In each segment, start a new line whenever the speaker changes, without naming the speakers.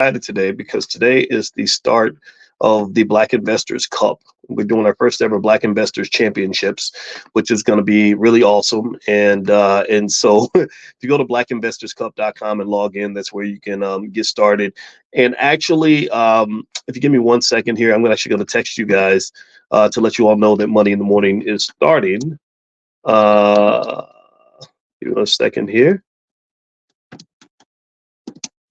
excited today because today is the start of the Black Investors Cup. We're doing our first ever Black Investors Championships, which is going to be really awesome. And so if you go to blackinvestorscup.com and log in, that's where you can get started. And actually, if you give me 1 second here, I'm actually going to text you guys to let you all know that Money in the Morning is starting. Give me 1 second here.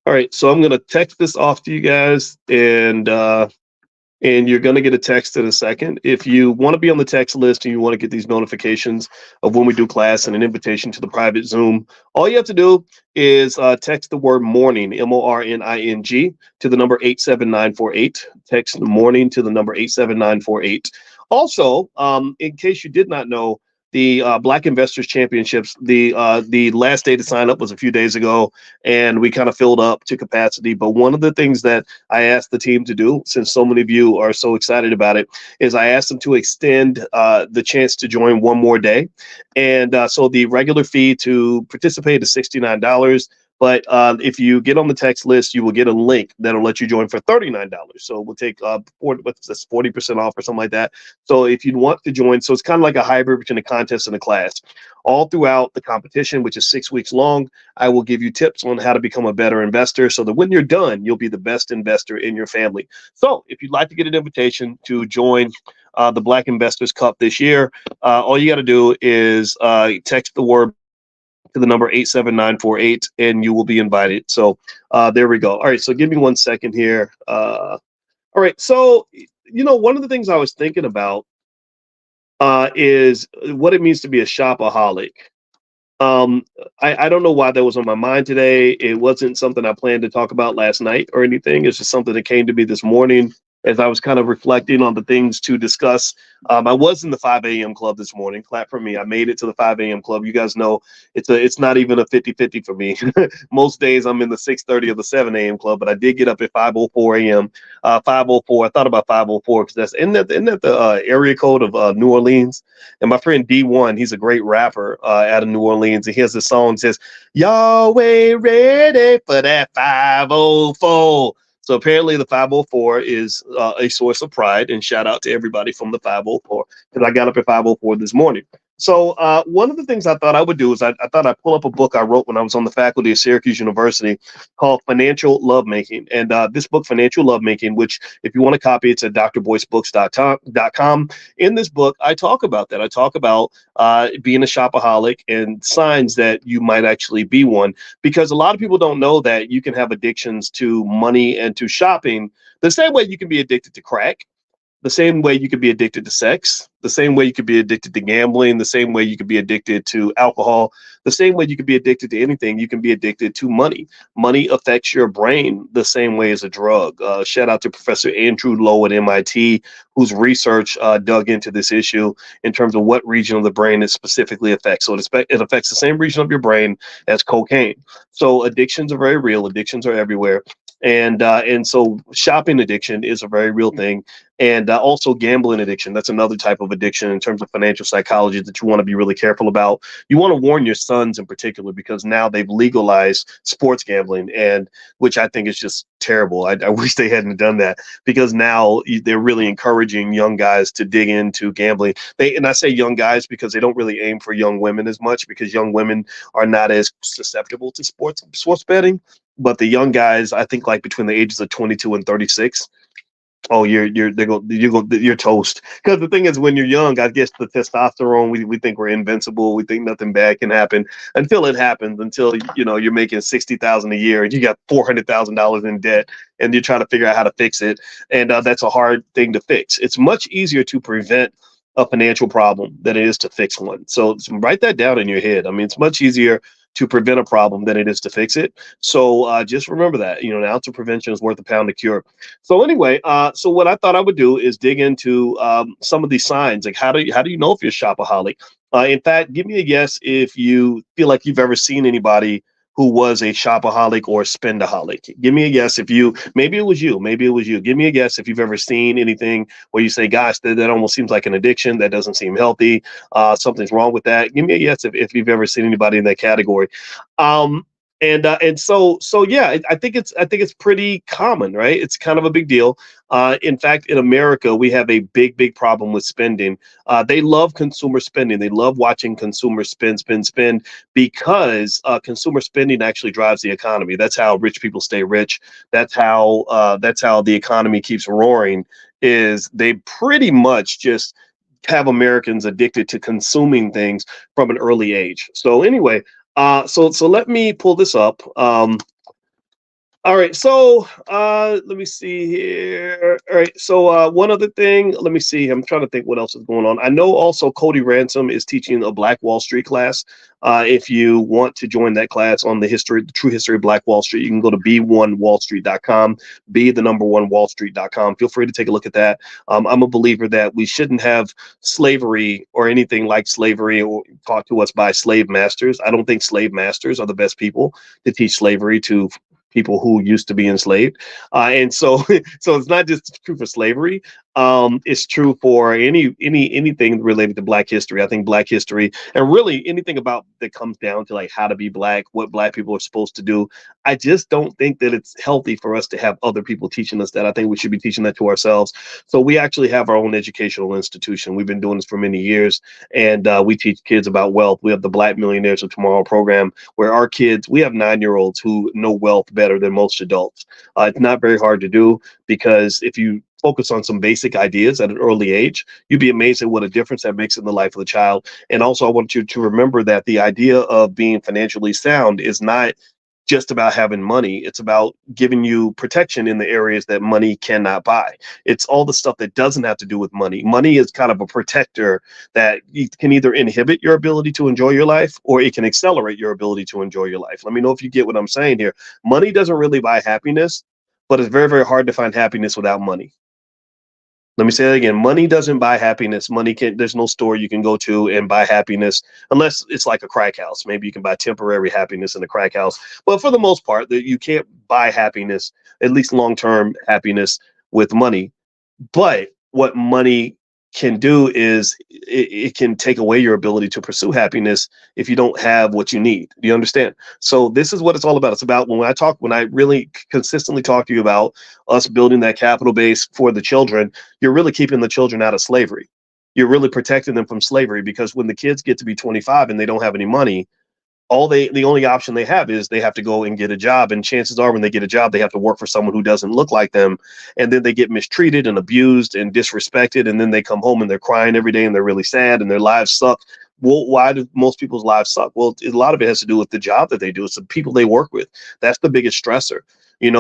All right, so I'm going to text this off to you guys, and you're going to get a text in a second. If you want to be on the text list and you want to get these notifications of when we do class and an invitation to the private Zoom, all you have to do is text the word morning, MORNING, to the number 87948. Text morning to the number 87948. Also, in case you did not know, the Black Investors Championships, the last day to sign up was a few days ago, and we kind of filled up to capacity. But one of the things that I asked the team to do, since so many of you are so excited about it, is I asked them to extend the chance to join one more day. And so the regular fee to participate is $69. But if you get on the text list, you will get a link that'll let you join for $39. So we'll take 40% off or something like that. So if you'd want to join, so it's kind of like a hybrid between a contest and a class. All throughout the competition, which is 6 weeks long, I will give you tips on how to become a better investor so that when you're done, you'll be the best investor in your family. So if you'd like to get an invitation to join the Black Investors Cup this year, all you got to do is text the word to the number 87948 and you will be invited. So there we go. All right, so give me 1 second here. All right, so one of the things I was thinking about is what it means to be a shopaholic. I don't know why that was on my mind today. It wasn't something I planned to talk about last night or anything. It's just something that came to me this morning as I was kind of reflecting on the things to discuss. I was in the 5 a.m. club this morning. Clap for me. I made it to the 5 a.m. club. You guys know it's not even a 50-50 for me. Most days I'm in the 6:30 or the 7 a.m. club, but I did get up at 5:04 a.m. 5:04. I thought about 5:04 because isn't that the area code of New Orleans? And my friend D1, he's a great rapper out of New Orleans, and he has this song that says, "Y'all ain't ready for that 5:04." So apparently the 5:04 is a source of pride, and shout out to everybody from the 5:04 because I got up at 5:04 this morning. So one of the things I thought I would do is I thought I'd pull up a book I wrote when I was on the faculty of Syracuse University called Financial Lovemaking. And this book, Financial Lovemaking, which if you want to copy, it's at drboycebooks.com. In this book, I talk about that. I talk about being a shopaholic and signs that you might actually be one, because a lot of people don't know that you can have addictions to money and to shopping the same way you can be addicted to crack, the same way you could be addicted to sex, the same way you could be addicted to gambling, the same way you could be addicted to alcohol, the same way you could be addicted to anything, you can be addicted to money. Money affects your brain the same way as a drug. Shout out to Professor Andrew Lowe at MIT, whose research dug into this issue in terms of what region of the brain it specifically affects. So it affects the same region of your brain as cocaine. So addictions are very real. Addictions are everywhere. And so shopping addiction is a very real thing. And also gambling addiction. That's another type of addiction in terms of financial psychology that you want to be really careful about. You want to warn your sons in particular, because now they've legalized sports gambling, and which I think is just terrible. I wish they hadn't done that, because now they're really encouraging young guys to dig into gambling. And I say young guys because they don't really aim for young women as much, because young women are not as susceptible to sports betting. But the young guys, I think, like between the ages of 22 and 36, oh, you're toast. Because the thing is, when you're young, I guess the testosterone, we think we're invincible. We think nothing bad can happen until it happens. Until you're making $60,000 a year and you got $400,000 in debt, and you're trying to figure out how to fix it. And that's a hard thing to fix. It's much easier to prevent a financial problem than it is to fix one. So write that down in your head. I mean, it's much easier to prevent a problem than it is to fix it. So just remember that, an ounce of prevention is worth a pound of cure. So anyway, so what I thought I would do is dig into some of these signs. Like, how do you know if you're a shopaholic? In fact, give me a guess if you feel like you've ever seen anybody who was a shopaholic or a spendaholic. Give me a guess maybe it was you. Give me a guess if you've ever seen anything where you say, gosh, that almost seems like an addiction. That doesn't seem healthy. Something's wrong with that. Give me a guess if you've ever seen anybody in that category. And yeah, I think it's pretty common, right? It's kind of a big deal. In fact, in America, we have a big problem with spending. They love consumer spending. They love watching consumers spend because consumer spending actually drives the economy. That's how rich people stay rich. That's how the economy keeps roaring. Is they pretty much just have Americans addicted to consuming things from an early age. So anyway, so let me pull this up. All right, so let me see here. All right, so one other thing, let me see. I'm trying to think what else is going on. I know also Cody Ransom is teaching a Black Wall Street class. If you want to join that class on the true history of Black Wall Street, you can go to b1wallstreet.com, be the number one wallstreet.com. Feel free to take a look at that. I'm a believer that we shouldn't have slavery or anything like slavery or taught to us by slave masters. I don't think slave masters are the best people to teach slavery to people who used to be enslaved. And so so it's not just true for slavery. It's true for anything related to Black history. I think Black history and really anything about that comes down to like how to be Black, what Black people are supposed to do. I just don't think that it's healthy for us to have other people teaching us that. I think we should be teaching that to ourselves. So we actually have our own educational institution. We've been doing this for many years, and we teach kids about wealth. We have the Black Millionaires of Tomorrow program, where our kids, we have 9-year-olds who know wealth better than most adults. It's not very hard to do because if you focus on some basic ideas at an early age, you'd be amazed at what a difference that makes in the life of the child. And also, I want you to remember that the idea of being financially sound is not just about having money. It's about giving you protection in the areas that money cannot buy. It's all the stuff that doesn't have to do with money. Money is kind of a protector that can either inhibit your ability to enjoy your life or it can accelerate your ability to enjoy your life. Let me know if you get what I'm saying here. Money doesn't really buy happiness, but it's very hard to find happiness without money. Let me say that again. Money doesn't buy happiness. There's no store you can go to and buy happiness unless it's like a crack house. Maybe you can buy temporary happiness in a crack house. But for the most part, you can't buy happiness, at least long-term happiness with money. But what money can do is it can take away your ability to pursue happiness if you don't have what you need. Do you understand? So this is what it's all about. It's about when I really consistently talk to you about us building that capital base for the children, you're really keeping the children out of slavery. You're really protecting them from slavery because when the kids get to be 25 and they don't have any money, the only option they have is they have to go and get a job, and chances are when they get a job they have to work for someone who doesn't look like them, and then they get mistreated and abused and disrespected, and then they come home and they're crying every day and they're really sad and their lives suck. Well, why do most people's lives suck? Well, a lot of it has to do with the job that they do. It's the people they work with. That's the biggest stressor. And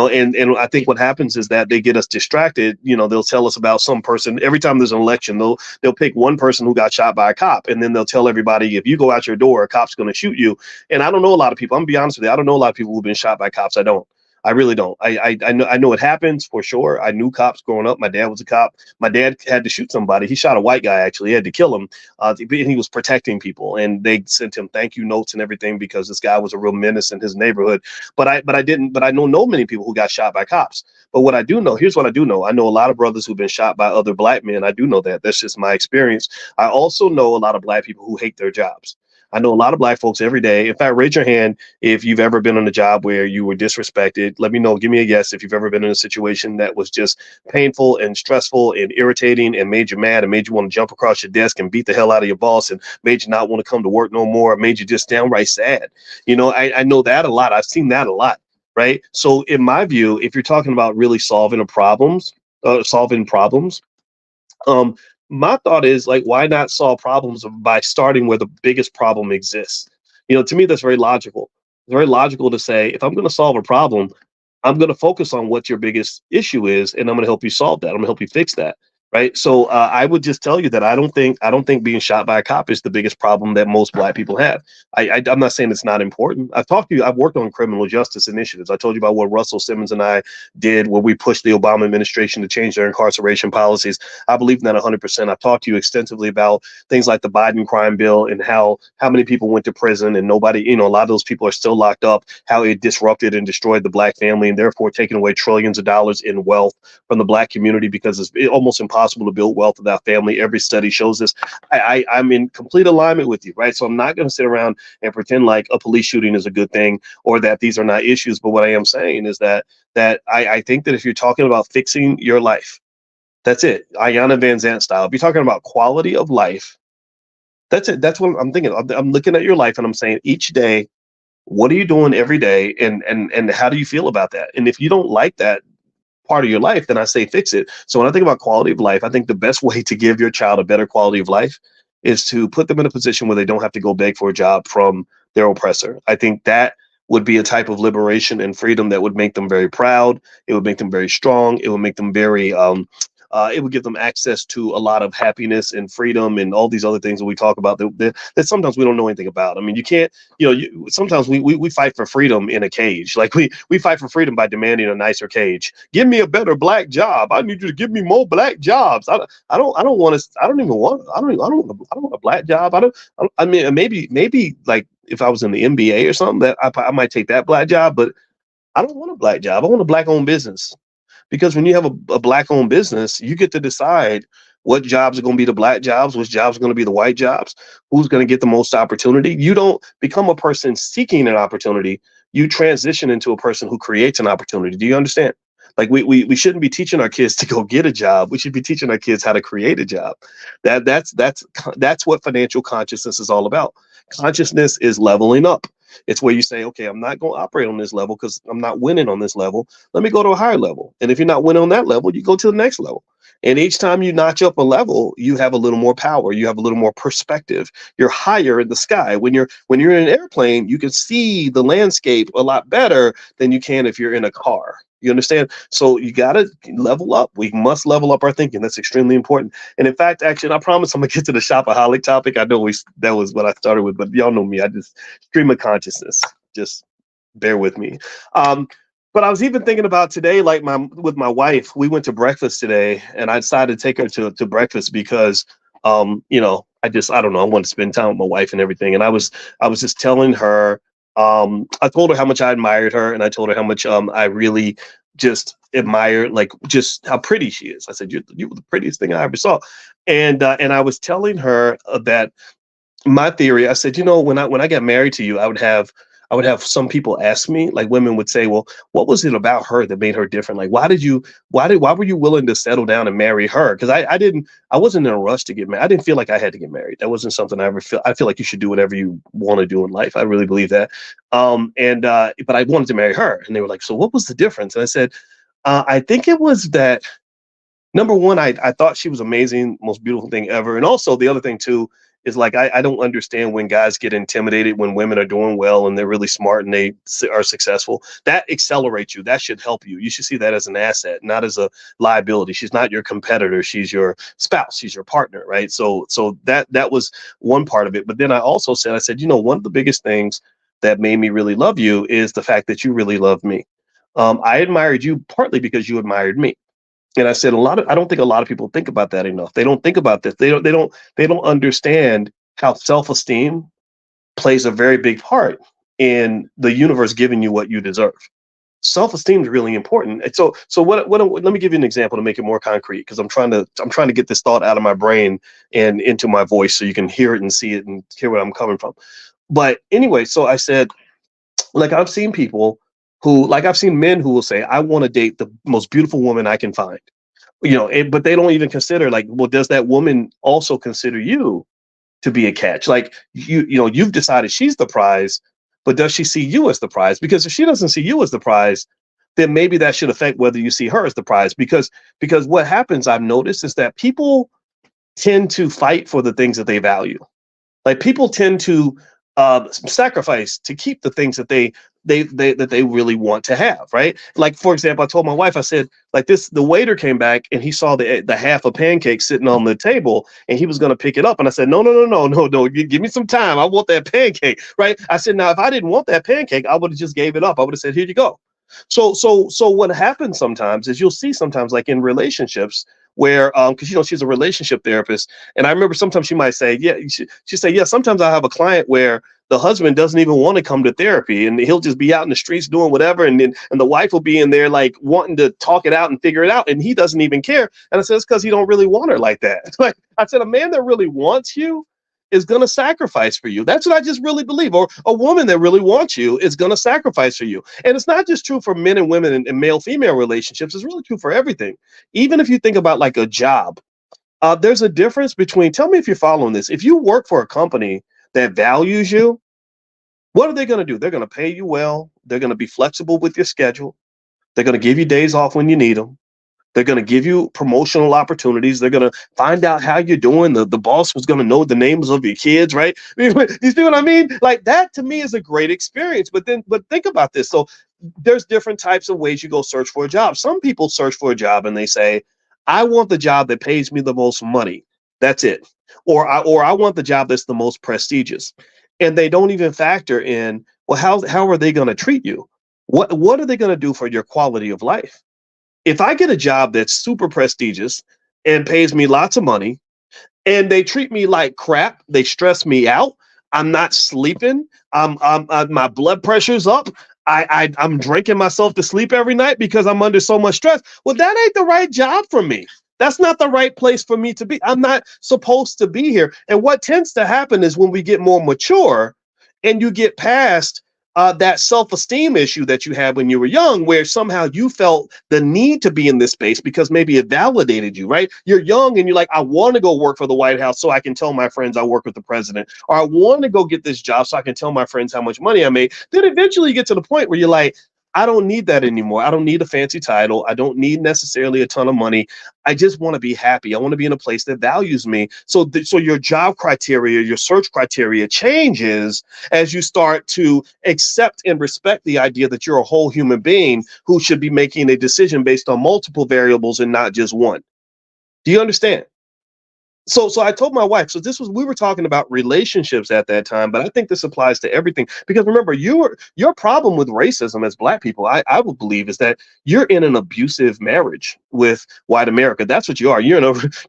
I think what happens is that they get us distracted. They'll tell us about some person every time there's an election. They'll pick one person who got shot by a cop, and then they'll tell everybody, if you go out your door, a cop's going to shoot you. And I don't know a lot of people. I'm gonna be honest with you. I don't know a lot of people who've been shot by cops. I don't. I really don't. I know it happens for sure. I knew cops growing up. My dad was a cop. My dad had to shoot somebody. He shot a white guy, actually. He had to kill him. He was protecting people, and they sent him thank you notes and everything because this guy was a real menace in his neighborhood. But I don't know many people who got shot by cops. But what I do know, here's what I do know. I know a lot of brothers who've been shot by other Black men. I do know that. That's just my experience. I also know a lot of Black people who hate their jobs. I know a lot of Black folks every day. In fact, raise your hand if you've ever been on a job where you were disrespected. Let me know. Give me a yes if you've ever been in a situation that was just painful and stressful and irritating and made you mad and made you want to jump across your desk and beat the hell out of your boss and made you not want to come to work no more, made you just downright sad. I know that a lot. I've seen that a lot. Right. So in my view, if you're talking about really solving problems, um, my thought is like, why not solve problems by starting where the biggest problem exists? To me, that's very logical. It's very logical to say, if I'm going to solve a problem, I'm going to focus on what your biggest issue is, and I'm going to help you solve that. I'm going to help you fix that. Right. So I would just tell you that I don't think being shot by a cop is the biggest problem that most Black people have. I'm not saying it's not important. I've worked on criminal justice initiatives. I told you about what Russell Simmons and I did, where we pushed the Obama administration to change their incarceration policies. I believe in that 100%. I've talked to you extensively about things like the Biden crime bill and how many people went to prison and nobody, a lot of those people are still locked up, how it disrupted and destroyed the Black family and therefore taking away trillions of dollars in wealth from the Black community because it's almost impossible impossible to build wealth without family. Every study shows this. I'm in complete alignment with you, right? So I'm not going to sit around and pretend like a police shooting is a good thing or that these are not issues. But what I am saying is that I think that if you're talking about fixing your life, that's it. Ayanna Van Zant style. If you're talking about quality of life, that's it. That's what I'm thinking. I'm looking at your life and I'm saying each day, what are you doing every day, and how do you feel about that? And if you don't like that part of your life, then I say fix it. So when I think about quality of life, I think the best way to give your child a better quality of life is to put them in a position where they don't have to go beg for a job from their oppressor. I think that would be a type of liberation and freedom that would make them very proud. It would make them very strong. It would make them very it would give them access to a lot of happiness and freedom and all these other things that we talk about that sometimes we don't know anything about. I mean, you can't, sometimes we fight for freedom in a cage. Like we fight for freedom by demanding a nicer cage. Give me a better black job. I need you to give me more black jobs. I don't want to, I don't even want, I don't want a black job. I mean, maybe like if I was in the NBA or something that I might take that black job, but I don't want a black job. I want a black owned business. Because when you have a black-owned business, you get to decide what jobs are going to be the black jobs, which jobs are going to be the white jobs, who's going to get the most opportunity. You don't become a person seeking an opportunity. You transition into a person who creates an opportunity. Do you understand? Like we shouldn't be teaching our kids to go get a job. We should be teaching our kids how to create a job. That's what financial consciousness is all about. Consciousness is leveling up. It's where you say, okay, I'm not going to operate on this level because I'm not winning on this level. Let me go to a higher level. And if you're not winning on that level, you go to the next level. And each time you notch up a level, you have a little more power. You have a little more perspective. You're higher in the sky. When you're in an airplane, you can see the landscape a lot better than you can if you're in a car. You understand? So you got to level up. We must level up our thinking. That's extremely important. And in fact, actually, I promise I'm going to get to the shopaholic topic. I know that was what I started with, but y'all know me. I just stream of consciousness. Just bear with me. But I was even thinking about today, like with my wife, we went to breakfast today and I decided to take her to breakfast because, I don't know, I want to spend time with my wife and everything. And I was just telling her, I told her how much I admired her, and I told her how much I really just admire, like just how pretty she is. I said, you were the prettiest thing I ever saw. And I was telling her that my theory, I said, when I got married to you, I would have some people ask me, like women would say, well, what was it about her that made her different? Like, why were you willing to settle down and marry her? Because I wasn't in a rush to get married. I didn't feel like I had to get married. That wasn't something I feel like you should do whatever you want to do in life. I really believe that. But I wanted to marry her. And they were like, so what was the difference? And I said, I think it was that, number one, I thought she was amazing, most beautiful thing ever. And also the other thing too, is like, I don't understand when guys get intimidated when women are doing well and they're really smart and they are successful. That accelerates you. That should help you. You should see that as an asset, not as a liability. She's not your competitor. She's your spouse. She's your partner, right? So that was one part of it. But then I also said, one of the biggest things that made me really love you is the fact that you really love me. I admired you partly because you admired me. And I said, I don't think a lot of people think about that enough. They don't think about this. They don't understand how self-esteem plays a very big part in the universe giving you what you deserve. Self-esteem is really important. And so what let me give you an example to make it more concrete, because I'm trying to get this thought out of my brain and into my voice so you can hear it and see it and hear where I'm coming from. But anyway, so I said, like, I've seen men who will say, I want to date the most beautiful woman I can find, but they don't even consider, like, well, does that woman also consider you to be a catch? Like, you've decided she's the prize, but does she see you as the prize? Because if she doesn't see you as the prize, then maybe that should affect whether you see her as the prize. Because what happens, I've noticed, is that people tend to fight for the things that they value. Like, people tend to sacrifice to keep the things that they really want to have, right? Like, for example, I told my wife, I said, like, the waiter came back and he saw the half a pancake sitting on the table and he was going to pick it up. And I said, no, give me some time. I want that pancake, right? I said, now, if I didn't want that pancake, I would have just gave it up. I would have said, here you go. So what happens sometimes is you'll see sometimes, like in relationships, where because she's a relationship therapist, and I remember sometimes she might say, yeah, she say, yeah, sometimes I have a client where the husband doesn't even want to come to therapy, and he'll just be out in the streets doing whatever, and the wife will be in there like wanting to talk it out and figure it out, and he doesn't even care. And I said, it's because he don't really want her like that. Like I said, a man that really wants you is going to sacrifice for you. That's what I just really believe. Or a woman that really wants you is going to sacrifice for you. And it's not just true for men and women and male-female relationships. It's really true for everything. Even if you think about like a job, there's a difference between, tell me if you're following this. If you work for a company that values you, what are they going to do? They're going to pay you well. They're going to be flexible with your schedule. They're going to give you days off when you need them. They're going to give you promotional opportunities. They're going to find out how you're doing. The boss was going to know the names of your kids, right? You see what I mean? Like that to me is a great experience. But think about this. So there's different types of ways you go search for a job. Some people search for a job and they say, I want the job that pays me the most money. That's it. Or I want the job that's the most prestigious. And they don't even factor in, well, how are they going to treat you? What are they going to do for your quality of life? If I get a job that's super prestigious and pays me lots of money and they treat me like crap, they stress me out, I'm not sleeping, my blood pressure's up, I'm drinking myself to sleep every night because I'm under so much stress. Well, that ain't the right job for me. That's not the right place for me to be. I'm not supposed to be here. And what tends to happen is when we get more mature and you get past that self-esteem issue that you had when you were young, where somehow you felt the need to be in this space because maybe it validated you, right? You're young and you're like, I want to go work for the White House so I can tell my friends I work with the president, or I want to go get this job so I can tell my friends how much money I made. Then eventually you get to the point where you're like, I don't need that anymore. I don't need a fancy title. I don't need necessarily a ton of money. I just want to be happy. I want to be in a place that values me. So your job criteria, your search criteria changes as you start to accept and respect the idea that you're a whole human being who should be making a decision based on multiple variables and not just one. Do you understand? So I told my wife, we were talking about relationships at that time, but I think this applies to everything. Because remember, your problem with racism as Black people, I would believe, is that you're in an abusive marriage with white America. That's what you are. You're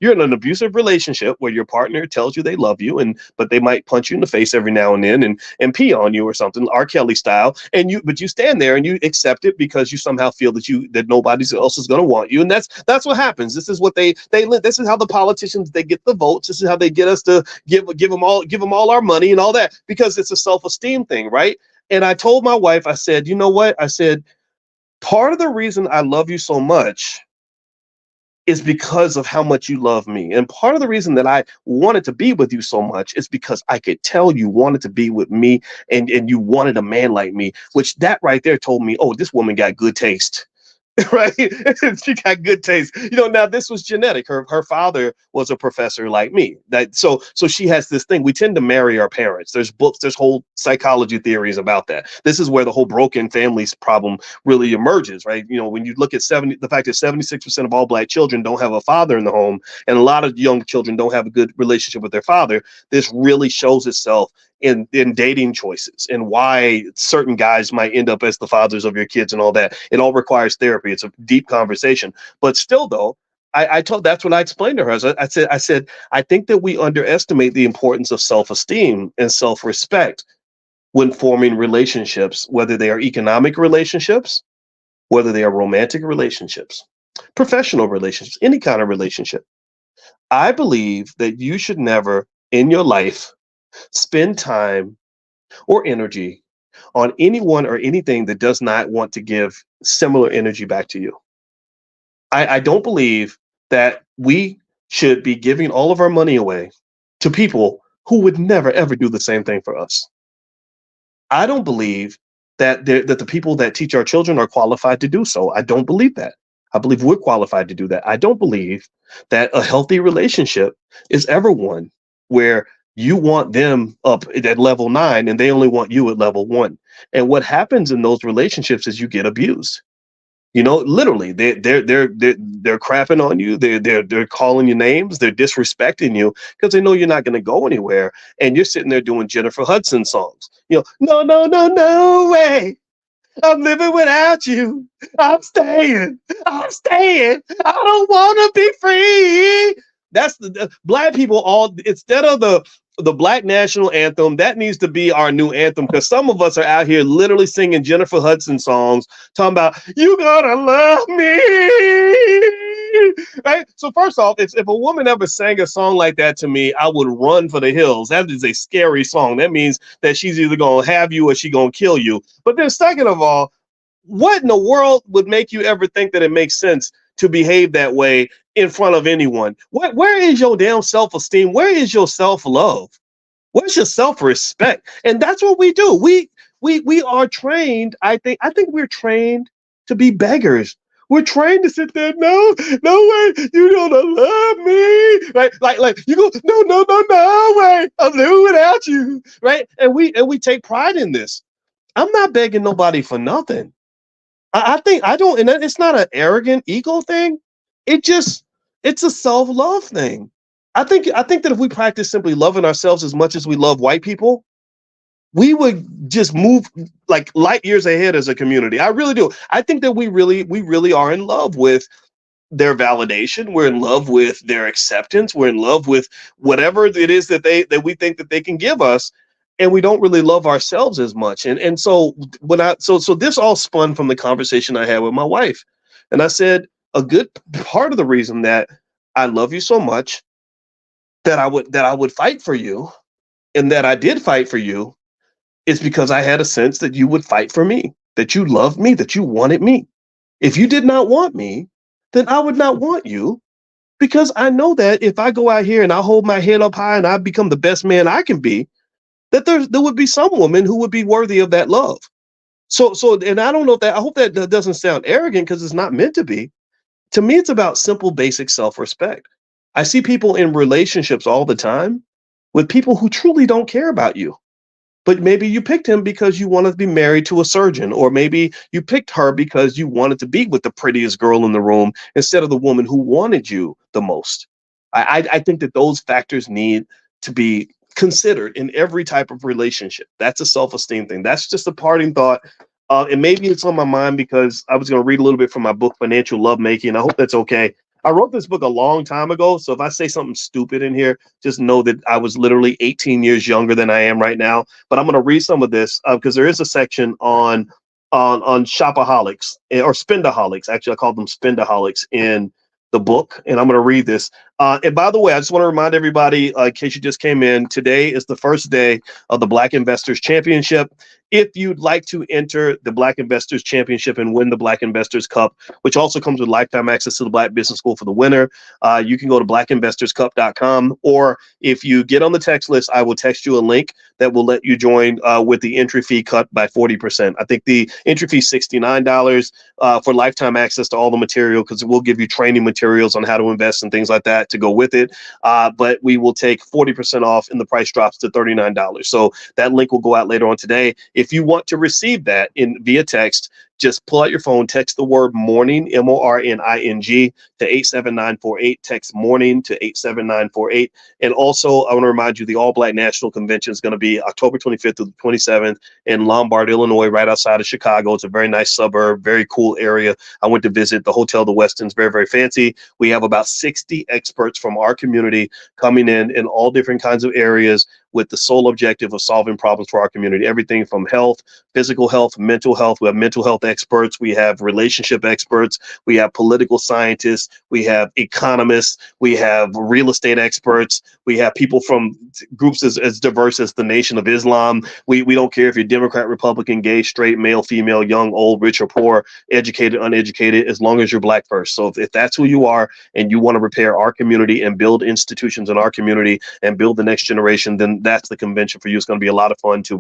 in an abusive relationship where your partner tells you they love you, but they might punch you in the face every now and then and pee on you or something, R. Kelly style. But you stand there and you accept it because you somehow feel that nobody else is going to want you, and that's what happens. This is what they this is how the politicians, they get the votes. This is how they get us to give them all our money and all that, because it's a self-esteem thing, right? And I told my wife, I said, you know what? I said, part of the reason I love you so much is because of how much you love me. And part of the reason that I wanted to be with you so much is because I could tell you wanted to be with me and you wanted a man like me, which that right there told me, oh, this woman got good taste. Right? She got good taste. Now this was genetic. Her father was a professor like me. So she has this thing. We tend to marry our parents. There's books, there's whole psychology theories about that. This is where the whole broken families problem really emerges, right? When you look at the fact that 76% of all Black children don't have a father in the home, and a lot of young children don't have a good relationship with their father, this really shows itself in dating choices and why certain guys might end up as the fathers of your kids and all that. It all requires therapy. It's a deep conversation. But still, though, that's what I explained to her. I said, I think that we underestimate the importance of self-esteem and self-respect when forming relationships, whether they are economic relationships, whether they are romantic relationships, professional relationships, any kind of relationship. I believe that you should never in your life spend time or energy on anyone or anything that does not want to give similar energy back to you. I don't believe that we should be giving all of our money away to people who would never, ever do the same thing for us. I don't believe that the people that teach our children are qualified to do so. I don't believe that. I believe we're qualified to do that. I don't believe that a healthy relationship is ever one where you want them up at level 9 and they only want you at level 1. And what happens in those relationships is you get abused. Literally, they're crapping on you. They're calling you names. They're disrespecting you because they know you're not going to go anywhere. And you're sitting there doing Jennifer Hudson songs. No, no, no, no way. I'm living without you. I'm staying. I'm staying. I don't want to be free. That's the black people all instead of the black national anthem, that needs to be our new anthem because some of us are out here literally singing Jennifer Hudson songs, talking about you gotta love me. Right? So first off, if a woman ever sang a song like that to me, I would run for the hills. That is a scary song. That means that she's either gonna have you or she gonna kill you. But then second of all, what in the world would make you ever think that it makes sense to behave that way in front of anyone? Where is your damn self-esteem? Where is your self-love? Where's your self-respect? And that's what we do. We are trained. I think we're trained to be beggars. We're trained to sit there. No, no way. You don't love me. Right? Like you go, no way. I'm living without you. Right? And we take pride in this. I'm not begging nobody for nothing. I think I don't, and it's not an arrogant ego thing. It just it's a self-love thing. I think that if we practice simply loving ourselves as much as we love white people, we would just move like light years ahead as a community. I really do. I think that we really are in love with their validation. We're in love with their acceptance. We're in love with whatever it is that we think that they can give us, and we don't really love ourselves as much. And so when I so this all spun from the conversation I had with my wife, and I said a good part of the reason that I love you so much that I would fight for you, and that I did fight for you, is because I had a sense that you would fight for me, that you loved me, that you wanted me. If you did not want me, then I would not want you, because I know that if I go out here and I hold my head up high and I become the best man I can be, that there would be some woman who would be worthy of that love. So and I don't know if that I hope that doesn't sound arrogant because it's not meant to be. To me, it's about simple, basic self-respect. I see people in relationships all the time with people who truly don't care about you. But maybe you picked him because you wanted to be married to a surgeon, or maybe you picked her because you wanted to be with the prettiest girl in the room instead of the woman who wanted you the most. I think that those factors need to be considered in every type of relationship. That's a self-esteem thing. That's just a parting thought. And maybe it's on my mind because I was going to read a little bit from my book, Financial Lovemaking. I hope that's okay. I wrote this book a long time ago, so if I say something stupid in here, just know that I was literally 18 years younger than I am right now. But I'm going to read some of this because there is a section on shopaholics or spendaholics. Actually, I call them spendaholics in the book, and I'm going to read this. And by the way, I just want to remind everybody, in case you just came in, today is the first day of the Black Investors Championship. If you'd like to enter the Black Investors Championship and win the Black Investors Cup, which also comes with lifetime access to the Black Business School for the winner, you can go to blackinvestorscup.com, or if you get on the text list, I will text you a link that will let you join with the entry fee cut by 40%. I think the entry fee is $69 for lifetime access to all the material, because it will give you training materials on how to invest and things like that to go with it. But we will take 40% off, and the price drops to $39. So that link will go out later on today. If you want to receive that in via text, just pull out your phone, text the word morning, MORNING, to 87948. Text morning to 87948. And also, I want to remind you, the All Black National Convention is going to be October 25th through the 27th in Lombard, Illinois, right outside of Chicago. It's a very nice suburb, very cool area. I went to visit the Hotel the Westin's, very, very fancy. We have about 60 experts from our community coming in all different kinds of areas with the sole objective of solving problems for our community. Everything from health, physical health, mental health. We have mental health experts. We have relationship experts. We have political scientists. We have economists. We have real estate experts. We have people from groups as diverse as the Nation of Islam. We don't care if you're Democrat, Republican, gay, straight, male, female, young, old, rich or poor, educated, uneducated, as long as you're Black first. So if that's who you are and you want to repair our community and build institutions in our community and build the next generation, then that's the convention for you. It's going to be a lot of fun too.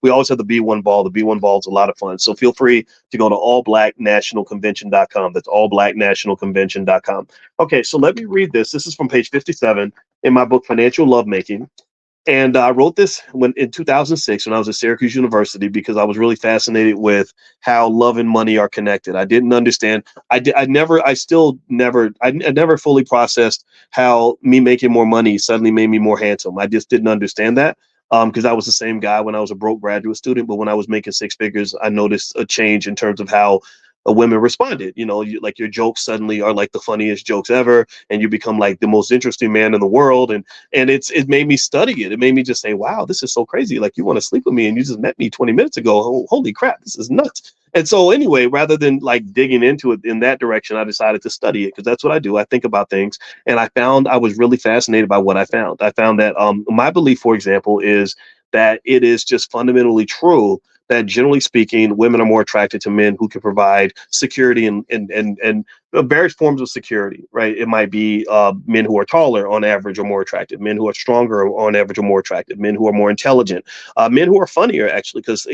We always have the B1 ball. The B1 ball is a lot of fun. So feel free to go to allblacknationalconvention.com. That's allblacknationalconvention.com. Okay, so let me read this. This is from page 57 in my book, Financial Lovemaking. And I wrote this in 2006 when I was at Syracuse University, because I was really fascinated with how love and money are connected. I didn't understand. I never fully processed how me making more money suddenly made me more handsome. I just didn't understand that. because I was the same guy when I was a broke graduate student. But when I was making six figures, I noticed a change in terms of how women responded. Like your jokes suddenly are like the funniest jokes ever, and you become like the most interesting man in the world. And it made me study it. It made me just say, wow, this is so crazy. Like, you want to sleep with me, and you just met me 20 minutes ago. Holy crap, this is nuts. And so anyway, rather than like digging into it in that direction, I decided to study it, because that's what I do. I think about things, and I found I was really fascinated by what I found. I found that my belief, for example, is that it is just fundamentally true that, generally speaking, women are more attracted to men who can provide security and various forms of security, right? It might be men who are taller on average are more attractive, men who are stronger on average are more attractive, men who are more intelligent, men who are funnier, actually, because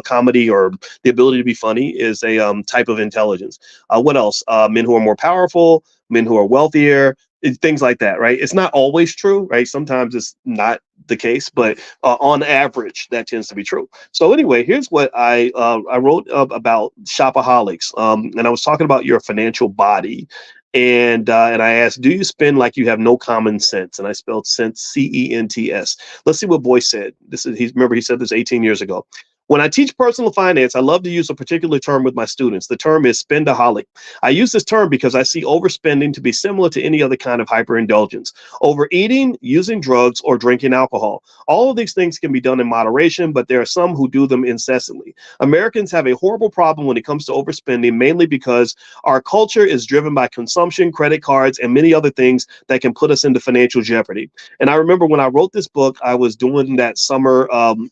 comedy, or the ability to be funny, is a type of intelligence. What else? Men who are more powerful, men who are wealthier, things like that, right? It's not always true, right? Sometimes it's not the case, but on average, that tends to be true. So anyway, here's what I wrote about shopaholics, and I was talking about your financial body, and I asked, do you spend like you have no common sense? And I spelled sense, CENTS. Let's see what Boyce said. Remember, he said this 18 years ago. When I teach personal finance, I love to use a particular term with my students. The term is spendaholic. I use this term because I see overspending to be similar to any other kind of hyperindulgence: overeating, using drugs, or drinking alcohol. All of these things can be done in moderation, but there are some who do them incessantly. Americans have a horrible problem when it comes to overspending, mainly because our culture is driven by consumption, credit cards, and many other things that can put us into financial jeopardy. And I remember when I wrote this book, I was doing that summer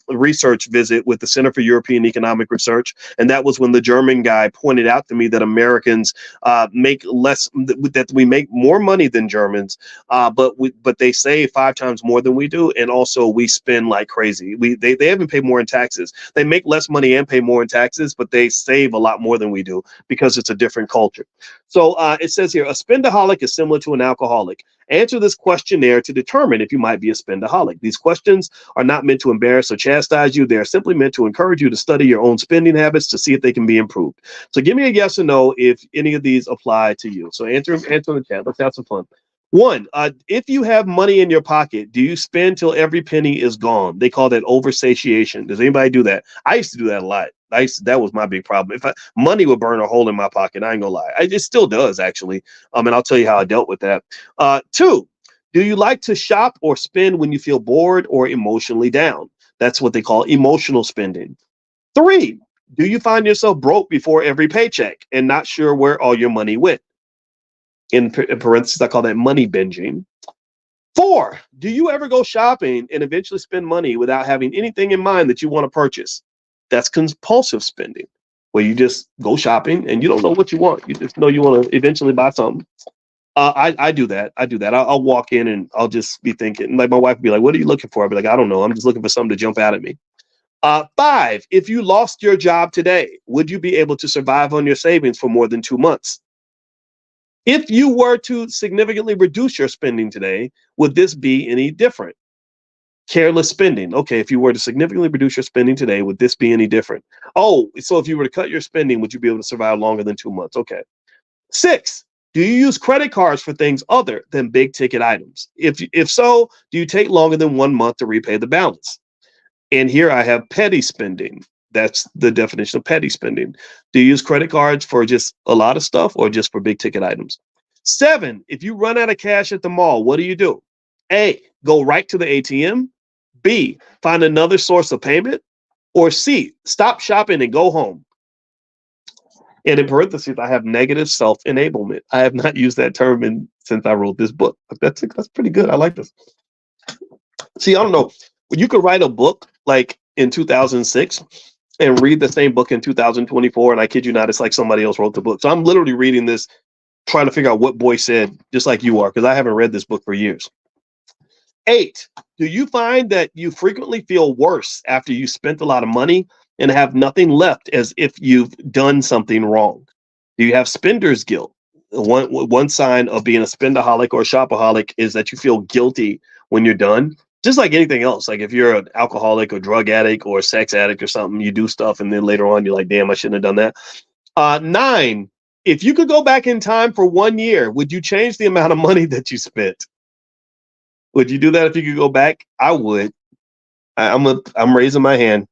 research visit with the Center for European Economic Research. And that was when the German guy pointed out to me that Americans make less, that we make more money than Germans, but they save 5 times more than we do. And also we spend like crazy. They haven't paid more in taxes. They make less money and pay more in taxes, but they save a lot more than we do, because it's a different culture. So it says here, a spendaholic is similar to an alcoholic. Answer this questionnaire to determine if you might be a spendaholic. These questions are not meant to embarrass or chastise you. They are simply meant to encourage you to study your own spending habits to see if they can be improved. So give me a yes or no if any of these apply to you. So answer in the chat. Let's have some fun. One, if you have money in your pocket, do you spend till every penny is gone? They call that oversatiation. Does anybody do that? I used to do that a lot. That was my big problem. Money would burn a hole in my pocket, I ain't gonna lie. It still does, actually. And I'll tell you how I dealt with that. Two, do you like to shop or spend when you feel bored or emotionally down? That's what they call emotional spending. Three, do you find yourself broke before every paycheck and not sure where all your money went? In parentheses, I call that money binging. 4, do you ever go shopping and eventually spend money without having anything in mind that you want to purchase? That's compulsive spending, where you just go shopping and you don't know what you want. You just know you want to eventually buy something. I do that. I'll walk in and I'll just be thinking, like, my wife would be like, what are you looking for? I'll be like, I don't know. I'm just looking for something to jump out at me. 5, if you lost your job today, would you be able to survive on your savings for more than 2 months? If you were to significantly reduce your spending today, would this be any different? Careless spending. Okay, if you were to significantly reduce your spending today, would this be any different? Oh, so if you were to cut your spending, would you be able to survive longer than 2 months? Okay. 6, do you use credit cards for things other than big ticket items? If so, do you take longer than 1 month to repay the balance? And here I have petty spending. That's the definition of petty spending. Do you use credit cards for just a lot of stuff or just for big ticket items? 7, if you run out of cash at the mall, what do you do? A, go right to the ATM. B, find another source of payment. Or C, stop shopping and go home. And in parentheses, I have negative self-enablement. I have not used that term since I wrote this book. That's pretty good. I like this. See, I don't know. You could write a book like in 2006 and read the same book in 2024. And I kid you not, it's like somebody else wrote the book. So I'm literally reading this, trying to figure out what Boyce said, just like you are, because I haven't read this book for years. 8, do you find that you frequently feel worse after you spent a lot of money and have nothing left, as if you've done something wrong? Do you have spender's guilt? One sign of being a spendaholic or a shopaholic is that you feel guilty when you're done. Just like anything else, like if you're an alcoholic or drug addict or a sex addict or something, you do stuff and then later on you're like, damn, I shouldn't have done that. 9, if you could go back in time for 1 year, would you change the amount of money that you spent? Would you do that if you could go back? I would. I'm raising my hand.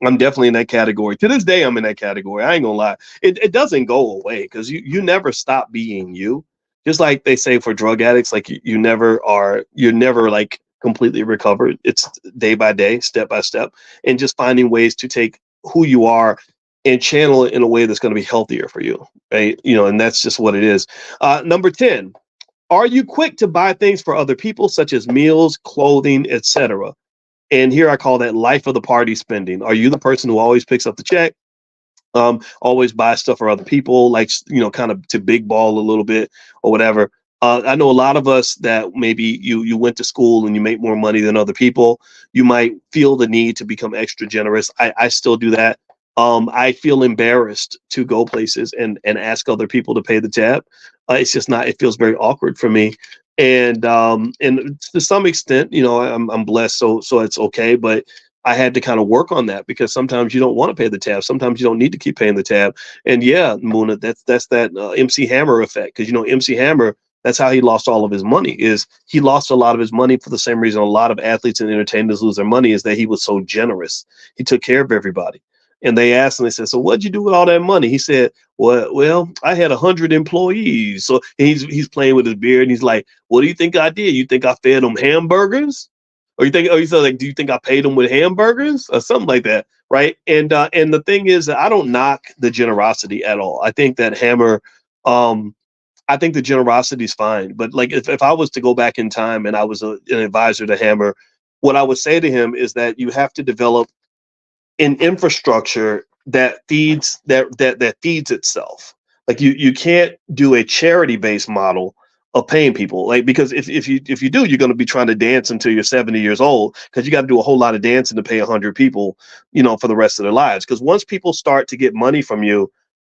I'm definitely in that category. To this day, I'm in that category. I ain't gonna lie. It doesn't go away because you never stop being you. Just like they say for drug addicts, like you're never like completely recovered. It's day by day, step by step, and just finding ways to take who you are and channel it in a way that's going to be healthier for you, right? And that's just what it is. Number 10, are you quick to buy things for other people, such as meals, clothing, etc.? And here I call that life of the party spending. Are you the person who always picks up the check? Always buy stuff for other people, like, kind of to big ball a little bit or whatever. I know a lot of us that maybe you went to school and you make more money than other people. You might feel the need to become extra generous. I still do that. I feel embarrassed to go places and ask other people to pay the tab. It's just not. It feels very awkward for me. And to some extent, I'm blessed, so it's okay. But I had to kind of work on that because sometimes you don't want to pay the tab. Sometimes you don't need to keep paying the tab. And yeah, Muna, that's that MC Hammer effect. Because MC Hammer, that's how he lost all of his money. Is he lost a lot of his money for the same reason a lot of athletes and entertainers lose their money, is that he was so generous. He took care of everybody. And they asked him, they said, "So what'd you do with all that money?" He said, well, I had 100 employees. So he's playing with his beard and he's like, "What do you think I did? You think I fed them hamburgers? Or you said, like, do you think I paid them with hamburgers or something like that?" Right. And the thing is that I don't knock the generosity at all. I think that Hammer, I think the generosity is fine. But like, if I was to go back in time and I was an advisor to Hammer, what I would say to him is that you have to develop an infrastructure that feeds itself. Like you can't do a charity based model of paying people, like, because if you do, you're going to be trying to dance until you're 70 years old, because you got to do a whole lot of dancing to pay 100 people, for the rest of their lives. Because once people start to get money from you,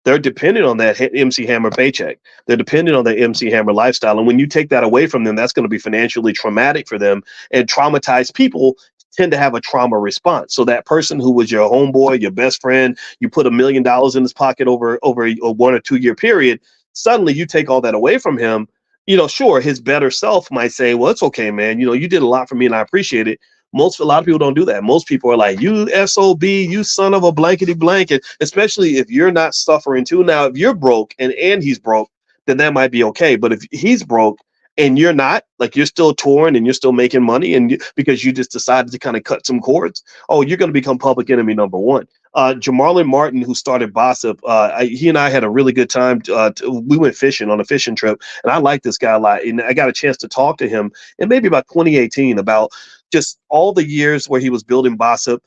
they're dependent on that MC Hammer paycheck. They're dependent on the MC Hammer lifestyle. And when you take that away from them, that's going to be financially traumatic for them. And traumatized people tend to have a trauma response. So that person who was your homeboy, your best friend, you put $1 million in his pocket over a 1 or 2 year period, suddenly you take all that away from him. Sure, his better self might say, "Well, it's okay, man. You did a lot for me and I appreciate it." A lot of people don't do that. Most people are like, "You SOB, you son of a blankety blanket," especially if you're not suffering too. Now, if you're broke and he's broke, then that might be okay. But if he's broke and you're not, like, you're still touring and you're still making money, and because you just decided to kind of cut some cords, oh, you're going to become public enemy number one. Jamarlin Martin, who started Bossip, he and I had a really good time. We went fishing on a fishing trip, and I like this guy a lot. And I got a chance to talk to him in maybe about 2018 about just all the years where he was building Bossip.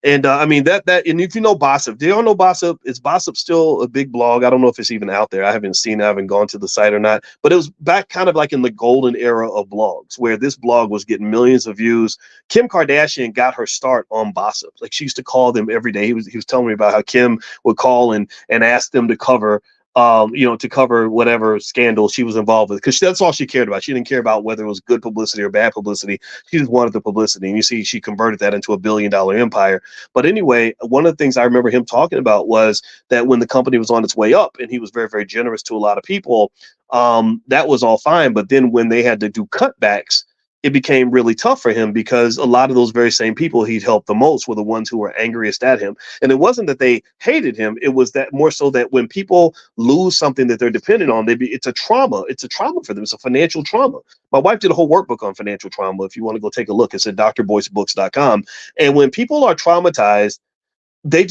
And I mean that and if you know Bossip, do y'all know Bossip? Is Bossip still a big blog? I don't know if it's even out there. I haven't seen it. I haven't gone to the site or not. But it was back kind of like in the golden era of blogs, where this blog was getting millions of views. Kim Kardashian got her start on Bossip. Like, she used to call them every day. He was telling me about how Kim would call and ask them to cover to cover whatever scandal she was involved with, because that's all she cared about. She didn't care about whether it was good publicity or bad publicity. She just wanted the publicity. And you see, she converted that into $1 billion empire. But anyway, one of the things I remember him talking about was that when the company was on its way up and he was very, very generous to a lot of people, that was all fine. But then when they had to do cutbacks, it became really tough for him, because a lot of those very same people he'd helped the most were the ones who were angriest at him. And it wasn't that they hated him. It was that more so that when people lose something that they're dependent on, it's a trauma. It's a trauma for them. It's a financial trauma. My wife did a whole workbook on financial trauma. If you want to go take a look, it's at drboycebooks.com. And when people are traumatized,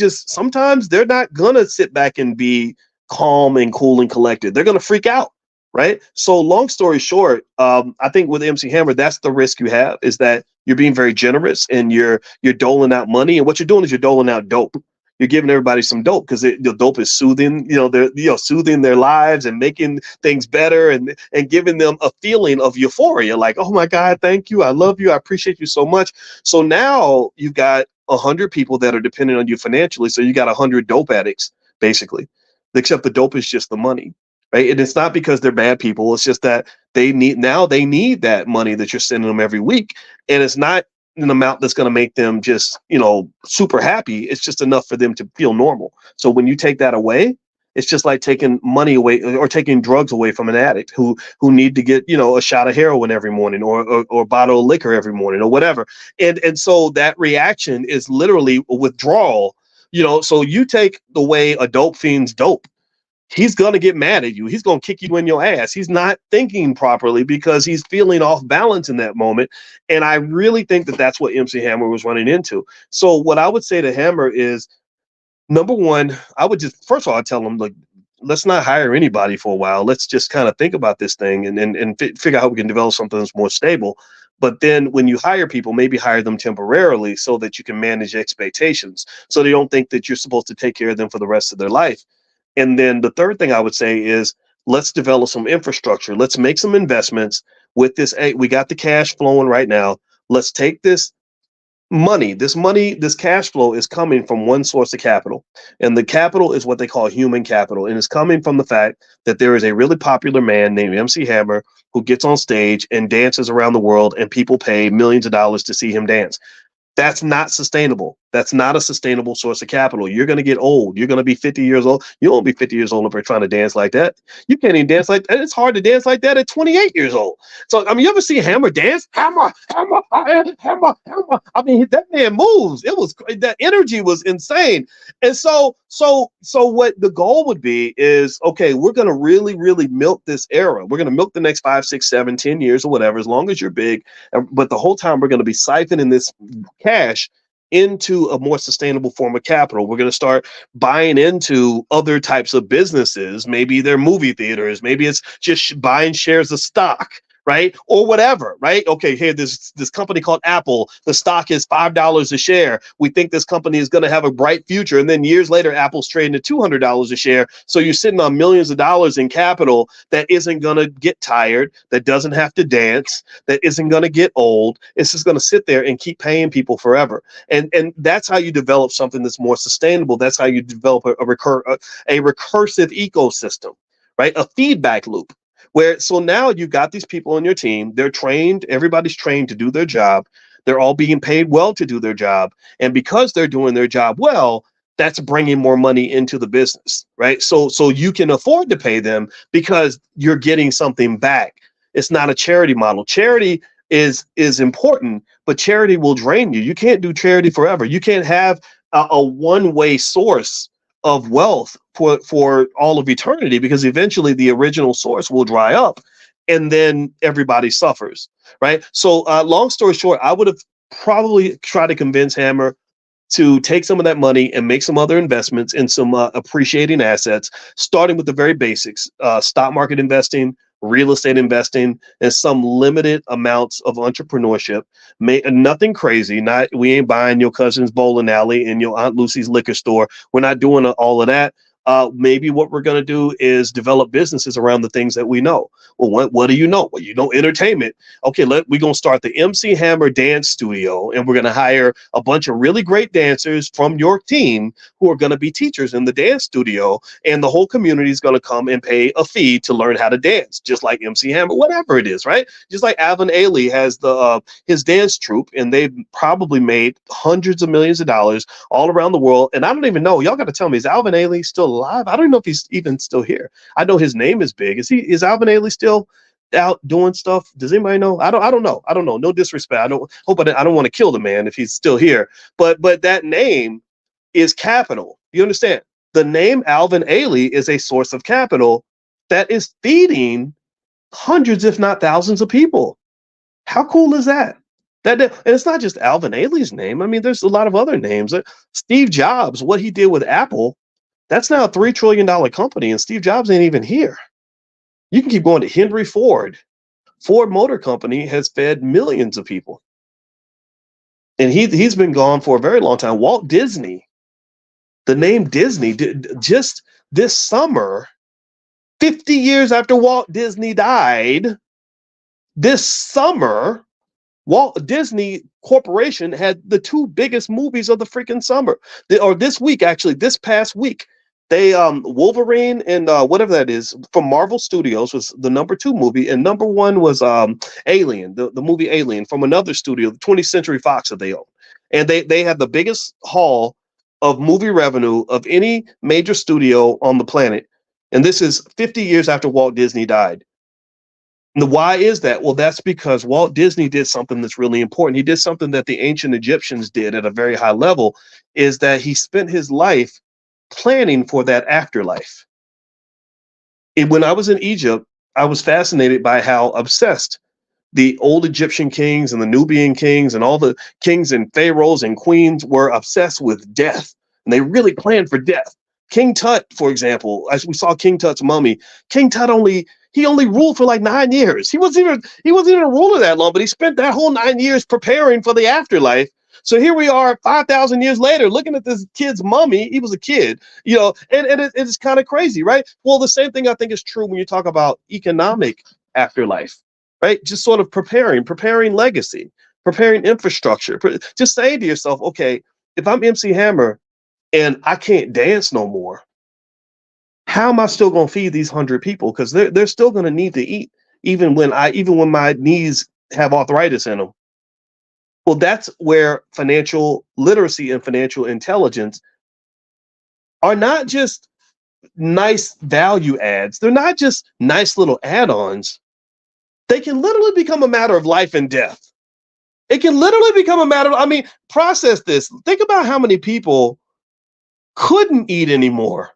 sometimes they're not going to sit back and be calm and cool and collected. They're going to freak out. Right. So long story short, I think with MC Hammer, that's the risk you have, is that you're being very generous and you're doling out money. And what you're doing is you're doling out dope. You're giving everybody some dope, because the dope is soothing, they're soothing their lives and making things better and giving them a feeling of euphoria. Like, "Oh my God, thank you. I love you. I appreciate you so much." So now you've got 100 people that are dependent on you financially. So you got 100 dope addicts, basically, except the dope is just the money. Right. And it's not because they're bad people. It's just that they need that money that you're sending them every week. And it's not an amount that's going to make them just, super happy. It's just enough for them to feel normal. So when you take that away, It's just like taking money away or taking drugs away from an addict who need to get, a shot of heroin every morning or a bottle of liquor every morning or whatever. And so that reaction is literally a withdrawal. So you take away a dope fiend's dope, he's going to get mad at you. He's going to kick you in your ass. He's not thinking properly because he's feeling off balance in that moment. And I really think that that's what MC Hammer was running into. So what I would say to Hammer is, number one, I would just, first of all, I'd tell him, like, let's not hire anybody for a while. Let's just kind of think about this thing and figure out how we can develop something that's more stable. But then when you hire people, maybe hire them temporarily so that you can manage expectations, so they don't think that you're supposed to take care of them for the rest of their life. And then the third thing I would say is, let's develop some infrastructure. Let's make some investments with this. Hey, we got the cash flowing right now. Let's take this money, this cash flow is coming from one source of capital. And the capital is what they call human capital. And it's coming from the fact that there is a really popular man named MC Hammer who gets on stage and dances around the world, and people pay millions of dollars to see him dance. That's not sustainable. That's not a sustainable source of capital. You're going to get old. You're going to be 50 years old. You won't be 50 years old if you're trying to dance like that. You can't even dance like that. It's hard to dance like that at 28 years old. So, I mean, you ever see Hammer dance? Hammer, Hammer, Hammer, Hammer. I mean, that man moves. That energy was insane. And so what the goal would be is, okay, we're going to really, really milk this era. We're going to milk the next 5, 6, 7, 10 years or whatever, as long as you're big. But the whole time we're going to be siphoning this cash into a more sustainable form of capital. We're going to start buying into other types of businesses. Maybe they're movie theaters. Maybe it's just buying shares of stock, right? Or whatever, right? Okay, here, this company called Apple, the stock is $5 a share. We think this company is going to have a bright future. And then years later, Apple's trading at $200 a share. So you're sitting on millions of dollars in capital that isn't going to get tired, that doesn't have to dance, that isn't going to get old. It's just going to sit there and keep paying people forever. And that's how you develop something that's more sustainable. That's how you develop a recursive ecosystem, right? A feedback loop. So now you've got these people on your team, they're trained, everybody's trained to do their job. They're all being paid well to do their job. And because they're doing their job well, that's bringing more money into the business, right? So you can afford to pay them because you're getting something back. It's not a charity model. Charity is important, but charity will drain you. You can't do charity forever. You can't have a one-way source of wealth for all of eternity, because eventually the original source will dry up and then everybody suffers, right? So long story short, I would have probably tried to convince Hammer to take some of that money and make some other investments in some appreciating assets, starting with the very basics, stock market investing, real estate investing, and some limited amounts of entrepreneurship. Nothing crazy. We ain't buying your cousin's bowling alley and your Aunt Lucy's liquor store. We're not doing all of that. Maybe what we're going to do is develop businesses around the things that we know. Well, what do you know? Well, you know entertainment. Okay, we're going to start the MC Hammer Dance Studio, and we're going to hire a bunch of really great dancers from your team who are going to be teachers in the dance studio, and the whole community is going to come and pay a fee to learn how to dance, just like MC Hammer, whatever it is, right? Just like Alvin Ailey has his dance troupe, and they've probably made hundreds of millions of dollars all around the world. And I don't even know, y'all got to tell me, is Alvin Ailey still alive? I don't know if he's even still here. I know his name is big. Is Alvin Ailey still out doing stuff? Does anybody know? I don't know. No disrespect. I don't want to kill the man if he's still here. But that name is capital. You understand? The name Alvin Ailey is a source of capital that is feeding hundreds, if not thousands, of people. How cool is that? And it's not just Alvin Ailey's name. I mean, there's a lot of other names. Steve Jobs, what he did with Apple, that's now a $3 trillion company, and Steve Jobs ain't even here. You can keep going to Henry Ford. Ford Motor Company has fed millions of people. And he's been gone for a very long time. Walt Disney, the name Disney, just this summer, 50 years after Walt Disney died, this summer, Walt Disney Corporation had the 2 biggest movies of the freaking summer. This week, actually, this past week. They Wolverine and whatever that is from Marvel Studios was the number 2 movie, and number 1 was Alien, the movie Alien from another studio, the 20th Century Fox that they own. And they had the biggest haul of movie revenue of any major studio on the planet. And this is 50 years after Walt Disney died. And why is that? Well, that's because Walt Disney did something that's really important. He did something that the ancient Egyptians did at a very high level, is that he spent his life planning for that afterlife. When I was in Egypt, I was fascinated by how obsessed the old Egyptian kings and the Nubian kings and all the kings and pharaohs and queens were obsessed with death. And they really planned for death. King Tut, for example, as we saw King Tut's mummy, King Tut only ruled for like 9 years. He wasn't even a ruler that long, but he spent that whole 9 years preparing for the afterlife. So here we are 5,000 years later looking at this kid's mummy. He was a kid, and it's kind of crazy, right? Well, the same thing I think is true when you talk about economic afterlife, right? Just sort of preparing legacy, preparing infrastructure. Just saying to yourself, okay, if I'm MC Hammer and I can't dance no more, how am I still going to feed these 100 people? Because they're still going to need to eat, even when my knees have arthritis in them. Well, that's where financial literacy and financial intelligence are not just nice value adds. They're not just nice little add-ons. They can literally become a matter of life and death. It can literally become a matter of, process this. Think about how many people couldn't eat anymore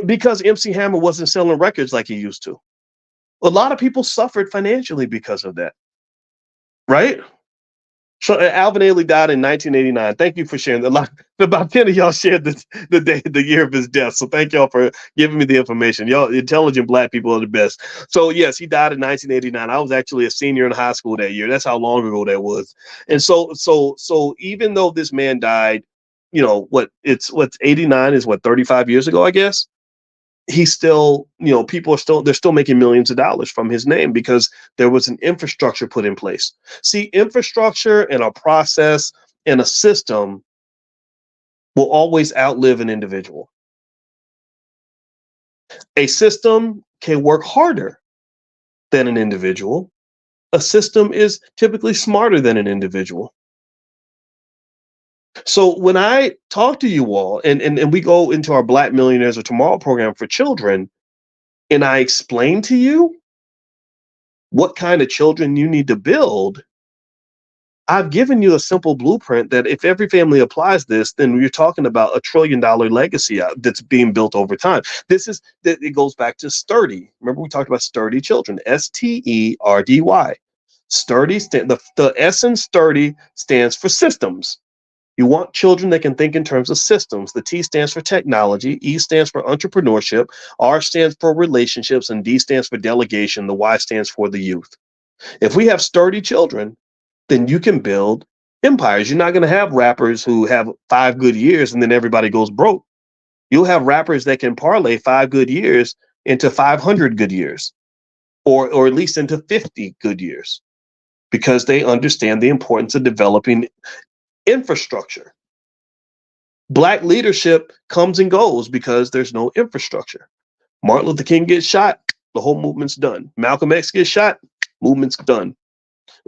because MC Hammer wasn't selling records like he used to. A lot of people suffered financially because of that, right? So Alvin Ailey died in 1989. Thank you for sharing that. About 10 of y'all shared the year of his death. So thank y'all for giving me the information. Y'all intelligent Black people are the best. So yes, he died in 1989. I was actually a senior in high school that year. That's how long ago that was. And so even though this man died, what's 89 is 35 years ago, I guess. He's still, they're still making millions of dollars from his name because there was an infrastructure put in place. See, infrastructure and a process and a system will always outlive an individual. A system can work harder than an individual. A system is typically smarter than an individual. So when I talk to you all and we go into our Black Millionaires of Tomorrow program for children, and I explain to you what kind of children you need to build, I've given you a simple blueprint that if every family applies this, then you're talking about $1 trillion legacy that's being built over time. It goes back to sturdy. Remember we talked about sturdy children, STERDY. Sturdy, the S in sturdy stands for systems. You want children that can think in terms of systems. The T stands for technology, E stands for entrepreneurship, R stands for relationships, and D stands for delegation. The Y stands for the youth. If we have sturdy children, then you can build empires. You're not going to have rappers who have 5 good years and then everybody goes broke. You'll have rappers that can parlay 5 good years into 500 good years, or at least into 50 good years, because they understand the importance of developing infrastructure. Black leadership comes and goes because there's no infrastructure. Martin Luther King gets shot, the whole movement's done. Malcolm X gets shot, movement's done.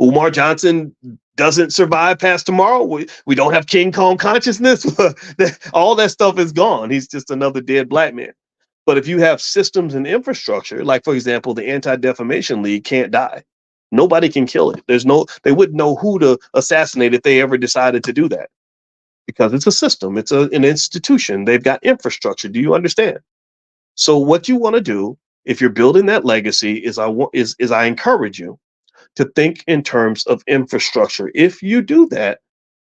Umar Johnson doesn't survive past tomorrow. We don't have King Kong consciousness. All that stuff is gone. He's just another dead Black man. But if you have systems and infrastructure, like for example, the Anti-Defamation League can't die. Nobody can kill it. They wouldn't know who to assassinate if they ever decided to do that, because it's a system. It's an institution. They've got infrastructure. Do you understand? So what you want to do if you're building that legacy is I encourage you to think in terms of infrastructure. If you do that,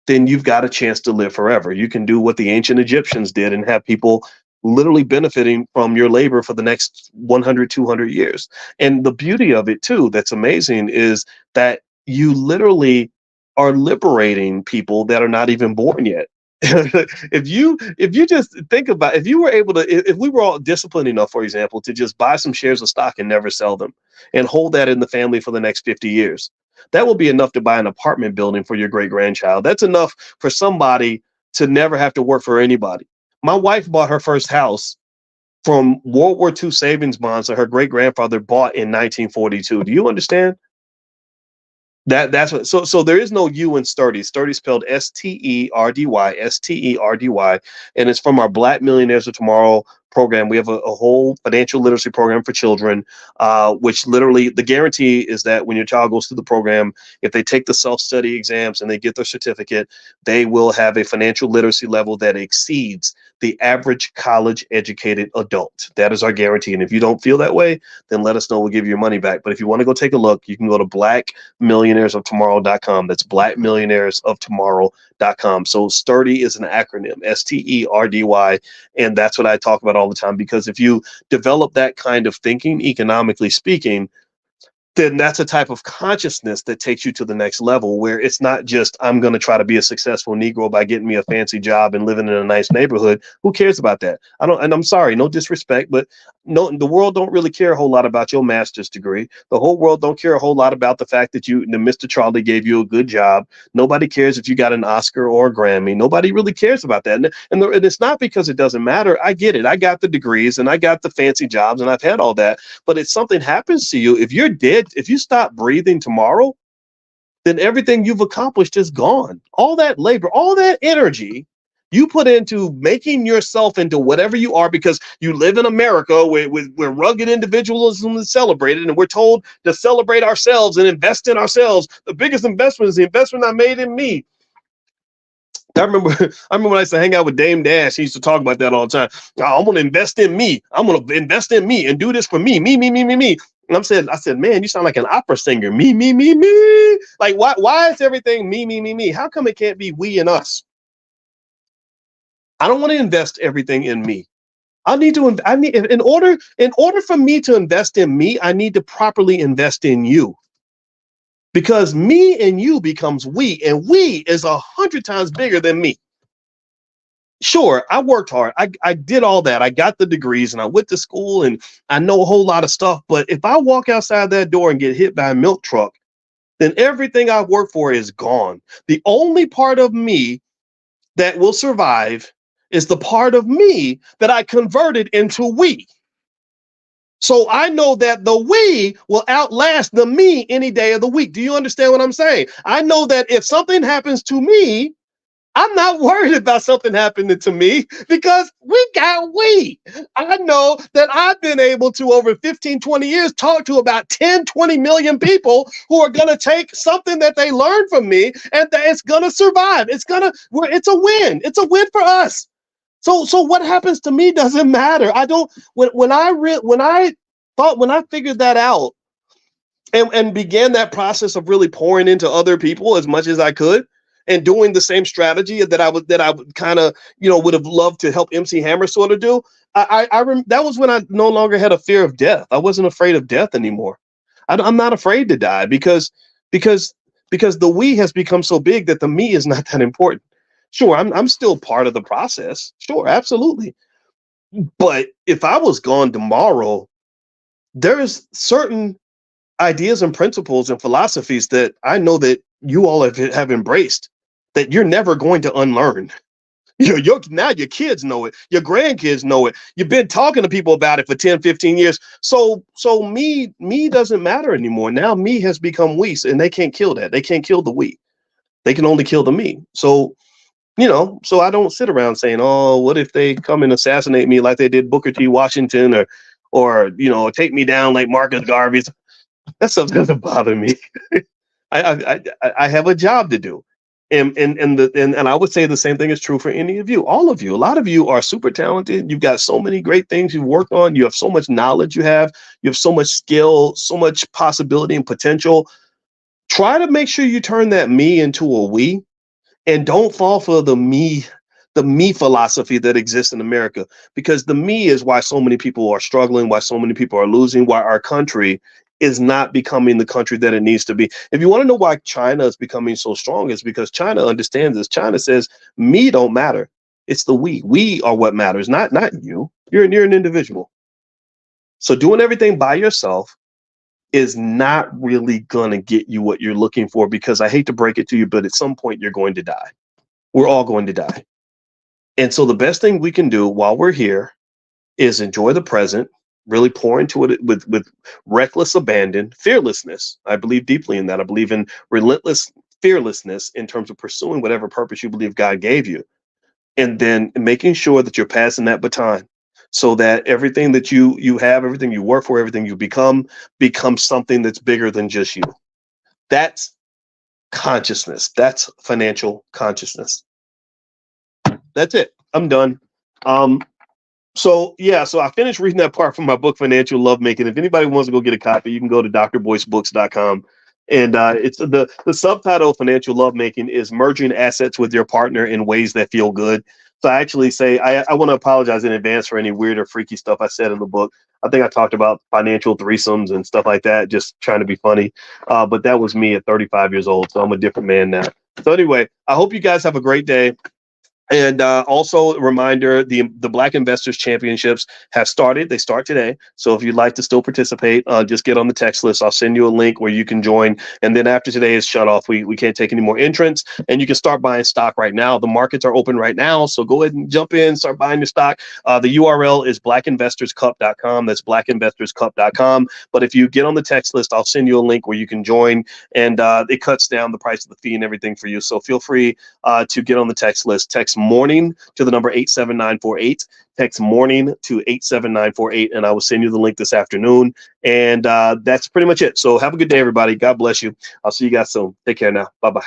then you've got a chance to live forever. You can do what the ancient Egyptians did and have people literally benefiting from your labor for the next 100, 200 years. And the beauty of it too, that's amazing, is that you literally are liberating people that are not even born yet. if you just think about, if we were all disciplined enough, for example, to just buy some shares of stock and never sell them and hold that in the family for the next 50 years, that will be enough to buy an apartment building for your great grandchild. That's enough for somebody to never have to work for anybody. My wife bought her first house from World War II savings bonds that her great grandfather bought in 1942. Do you understand? That's what. So there is no U in sturdy. Sturdy spelled Sterdy, Sterdy, and it's from our Black Millionaires of Tomorrow program. We have a whole financial literacy program for children, which literally the guarantee is that when your child goes through the program, if they take the self-study exams and they get their certificate, they will have a financial literacy level that exceeds the average college educated adult. That is our guarantee. And if you don't feel that way, then let us know. We'll give you your money back. But if you want to go take a look, you can go to blackmillionairesoftomorrow.com. That's blackmillionairesoftomorrow.com. So sturdy is an acronym, Sterdy, and that's what I talk about all the time, because if you develop that kind of thinking, economically speaking, then that's a type of consciousness that takes you to the next level, where it's not just, I'm going to try to be a successful Negro by getting me a fancy job and living in a nice neighborhood. Who cares about that? I don't, and I'm sorry, no disrespect, but no, the world don't really care a whole lot about your master's degree. The whole world don't care a whole lot about the fact that Mr. Charlie gave you a good job. Nobody cares if you got an Oscar or a Grammy. Nobody really cares about that. And it's not because it doesn't matter. I get it. I got the degrees and I got the fancy jobs and I've had all that. But if something happens to you, if you're dead, if you stop breathing tomorrow, then everything you've accomplished is gone. All that labor, all that energy you put into making yourself into whatever you are, because you live in America where rugged individualism is celebrated, and we're told to celebrate ourselves and invest in ourselves. The biggest investment is the investment I made in me. I remember when I used to hang out with Dame Dash. He used to talk about that all the time. "Oh, I'm going to invest in me. I'm going to invest in me and do this for me, me, me, me, me, me." And I said, man, you sound like an opera singer. Me, me, me, me. Like, why is everything me, me, me, me? How come it can't be we and us? I don't want to invest everything in me. I need in order for me to invest in me, I need to properly invest in you. Because me and you becomes we, and we is 100 times bigger than me. Sure, I worked hard. I did all that. I got the degrees and I went to school and I know a whole lot of stuff. But if I walk outside that door and get hit by a milk truck, then everything I've worked for is gone. The only part of me that will survive is the part of me that I converted into we. So I know that the we will outlast the me any day of the week. Do you understand what I'm saying? I know that if something happens to me, I'm not worried about something happening to me, because we got we. I know that I've been able to, over 15, 20 years, talk to about 10, 20 million people who are going to take something that they learned from me and that it's going to survive. It's a win. It's a win for us. So what happens to me doesn't matter. I don't, when I figured that out and began that process of really pouring into other people as much as I could, and doing the same strategy that I would kind of, would have loved to help MC Hammer sort of do. That was when I no longer had a fear of death. I wasn't afraid of death anymore. I'm not afraid to die because the we has become so big that the me is not that important. Sure, I'm still part of the process. Sure, absolutely. But if I was gone tomorrow, there's certain ideas and principles and philosophies that I know that you all have embraced that you're never going to unlearn. Now your kids know it. Your grandkids know it. You've been talking to people about it for 10, 15 years. So me doesn't matter anymore. Now me has become we, and they can't kill that. They can't kill the we. They can only kill the me. So I don't sit around saying, oh, what if they come and assassinate me like they did Booker T. Washington, or take me down like Marcus Garvey. That stuff doesn't bother me. I have a job to do. And I would say the same thing is true for any of you. All of you. A lot of you are super talented. You've got so many great things you've worked on. You have so much knowledge you have so much skill, so much possibility and potential. Try to make sure you turn that me into a we, and don't fall for the me philosophy that exists in America, because the me is why so many people are struggling, why so many people are losing, why our country is not becoming the country that it needs to be. If you want to know why China is becoming so strong, it's because China understands this. China says me don't matter. It's the we. We are what matters, not you. You're an individual. So doing everything by yourself is not really going to get you what you're looking for, because I hate to break it to you, but at some point you're going to die. We're all going to die. And so the best thing we can do while we're here is enjoy the present, really pour into it with reckless abandon, fearlessness. I believe deeply in that. I believe in relentless fearlessness in terms of pursuing whatever purpose you believe God gave you, and then making sure that you're passing that baton so that everything that you have, everything you work for, everything you become becomes something that's bigger than just you. That's consciousness. That's financial consciousness. That's it. I'm done. Um, So yeah, so I finished reading that part from my book, Financial Lovemaking. If anybody wants to go get a copy, you can go to drboycebooks.com. And it's the subtitle of Financial Lovemaking is merging assets with your partner in ways that feel good. So I actually say I want to apologize in advance for any weird or freaky stuff I said in the book. I think I talked about financial threesomes and stuff like that, just trying to be funny. But that was me at 35 years old, so I'm a different man now. So anyway, I hope you guys have a great day. And also a reminder, the Black Investors Championships have started. They start today. So if you'd like to still participate, just get on the text list. I'll send you a link where you can join. And then after today is shut off, we can't take any more entrants. And you can start buying stock right now. The markets are open right now. So go ahead and jump in, start buying your stock. The URL is blackinvestorscup.com. That's blackinvestorscup.com. But if you get on the text list, I'll send you a link where you can join. And it cuts down the price of the fee and everything for you. So feel free to get on the text list. Text morning to the number 87948. Text morning to 87948, and I will send you the link this afternoon. And that's pretty much it. So have a good day, everybody. God bless you. I'll see you guys soon. Take care now. Bye-bye.